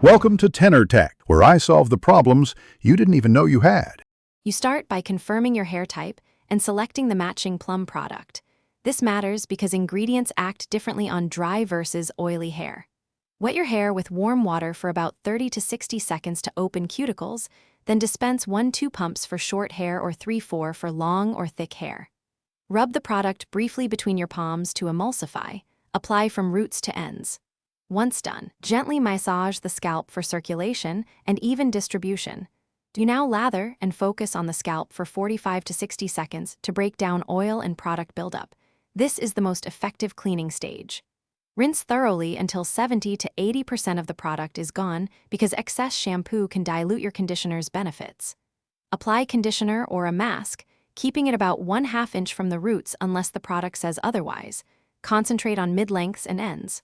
Welcome to Tenor Tech, where I solve the problems you didn't even know you had. You start by confirming your hair type and selecting the matching plum product. This matters because ingredients act differently on dry versus oily hair. Wet your hair with warm water for about 30 to 60 seconds to open cuticles, then dispense 1-2 pumps for short hair or 3-4 for long or thick hair. Rub the product briefly between your palms to emulsify. Apply from roots to ends. Once done, gently massage the scalp for circulation and even distribution. Do now lather and focus on the scalp for 45 to 60 seconds to break down oil and product buildup. This is the most effective cleaning stage. Rinse thoroughly until 70 to 80% of the product is gone because excess shampoo can dilute your conditioner's benefits. Apply conditioner or a mask, keeping it about 1/2 inch from the roots unless the product says otherwise. Concentrate on mid-lengths and ends.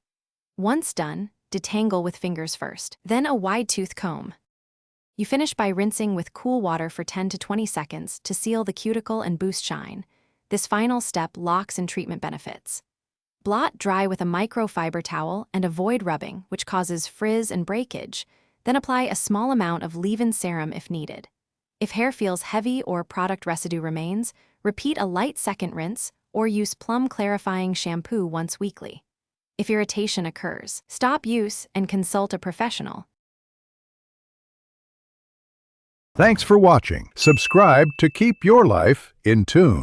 Once done, detangle with fingers first, then a wide-tooth comb. You finish by rinsing with cool water for 10 to 20 seconds to seal the cuticle and boost shine. This final step locks in treatment benefits. Blot dry with a microfiber towel and avoid rubbing, which causes frizz and breakage. Then apply a small amount of leave-in serum if needed. If hair feels heavy or product residue remains, repeat a light second rinse or use plum clarifying shampoo once weekly. If irritation occurs, stop use and consult a professional. Thanks for watching. Subscribe to keep your life in tune.